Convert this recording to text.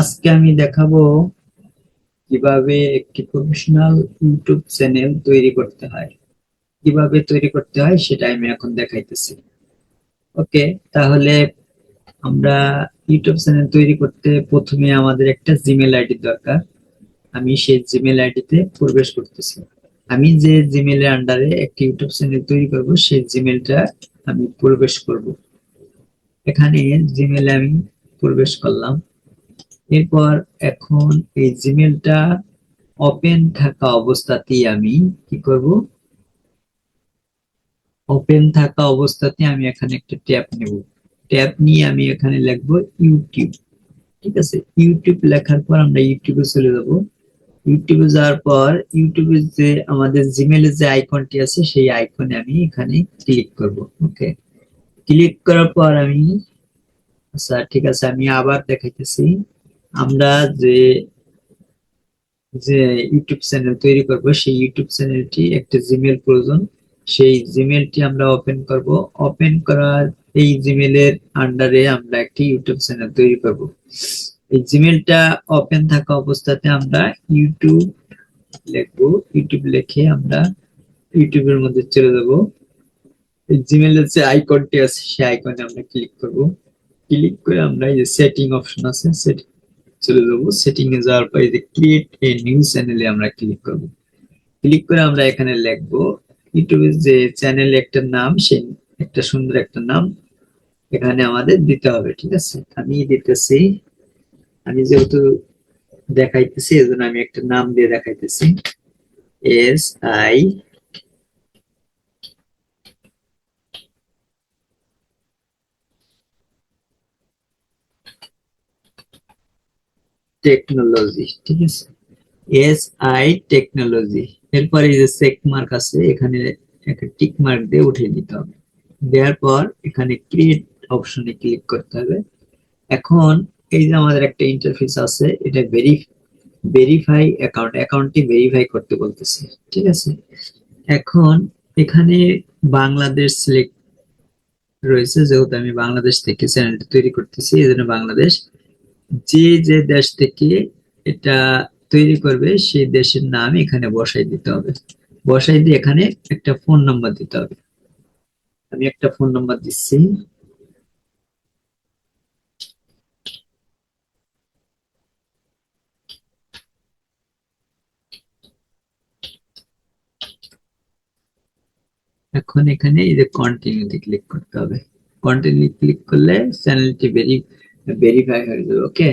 আজকে আমি দেখাবো কিভাবে একটি প্রফেশনাল ইউটিউব চ্যানেল তৈরি করতে হয়। কিভাবে তৈরি করতে হয় সেটা আমি এখন দেখাইতেছি। ওকে, তাহলে আমরা ইউটিউব চ্যানেল তৈরি করতে প্রথমে আমাদের একটা জিমেল আইডি দরকার। আমি সেই জিমেল আইডিতে প্রবেশ করতেছি। আমি যে জিমেলের আন্ডারে একটি ইউটিউব চ্যানেল তৈরি করব সেই জিমেলটা আমি প্রবেশ করব। এখানে জিমেলে আমি প্রবেশ করলাম। এরপর এখন এই জিমেলটা ওপেন থাকা অবস্থাতেই আমি কি করব, ওপেন থাকা অবস্থাতে আমি এখানে একটা ট্যাব নেব। ট্যাব নিয়ে আমি এখানে লিখবো ইউটিউব। ঠিক আছে, ইউটিউব লেখার পর আমরা ইউটিউবে চলে যাব। ইউটিউবে যাওয়ার পর ইউটিউবে যে আমাদের জিমেলের যে আইকনটি আছে সেই আইকনে আমি এখানে ক্লিক করব। ওকে, ক্লিক করার পর আমি, আচ্ছা ঠিক আছে, আমি আবার দেখাইতেছি। আমরা যে যে ইউটিউব চ্যানেল তৈরি করব সেই ইউটিউব চ্যানেলটি একটা জিমেল প্রয়োজন। সেই জিমেলটি আমরা ওপেন করব। ওপেন করার এই জিমেলের আন্ডারে আমরা একটি ইউটিউব চ্যানেল তৈরি করব। এই জিমেলটা ওপেন থাকা অবস্থাতে আমরা ইউটিউব লিখবো। ইউটিউব লিখে আমরা ইউটিউবের মধ্যে চলে যাব। এই জিমেলের যে আইকনটি আছে সেই আইকনে আমরা ক্লিক করব। ক্লিক করে আমরা এই যে সেটিং অপশন আছে সেটিং চলে যাবো। সেটিং এ যাওয়ার পর এই যে ক্রিয়েট এ নিউ চ্যানেলে আমরা ক্লিক করব। ক্লিক করে আমরা এখানে লিখবো ইউটিউবের যে চ্যানেল একটা নাম, সেই একটা সুন্দর একটা নাম এখানে আমাদের দিতে হবে। ঠিক আছে, আমি দিতেছি। আমি যেহেতু দেখাইতেছি এজন্য আমি একটা নাম দিয়ে দেখাইতেছি। SI technology. ঠিক আছে, SI টেকনোলজি। এরপরে এই যে চেক মার্ক আছে এখানে একটা টিক মার্ক দিয়ে উঠিয়ে দিতে হবে। দেওয়ার পর এখানে ক্রিয়েট অপশনে ক্লিক করতে হবে। এখন এই যে আমাদের একটা ইন্টারফেস আছে, এটা ভেরিফাই অ্যাকাউন্ট, অ্যাকাউন্টটি ভেরিফাই করতে বলতেছে। ঠিক আছে, এখন এখানে বাংলাদেশ সিলেক্ট রয়েছে, যেহেতু আমি বাংলাদেশ থেকে চ্যানেলটা তৈরি করতেছি এই জন্য বাংলাদেশ। যে যে দেশ থেকে এটা তৈরি করবে সেই দেশের নাম এখানে বসাই দিতে হবে। বসাই দিয়ে এখানে একটা ফোন নাম্বার দিতে হবে। আমি একটা ফোন নাম্বার দিচ্ছি। এখন এখানে এই যে কন্টিনিউতে ক্লিক করতে হবে। কন্টিনিউ ক্লিক করলে চ্যানেলটি ভেরিফাই হয়ে যাবে। ওকে,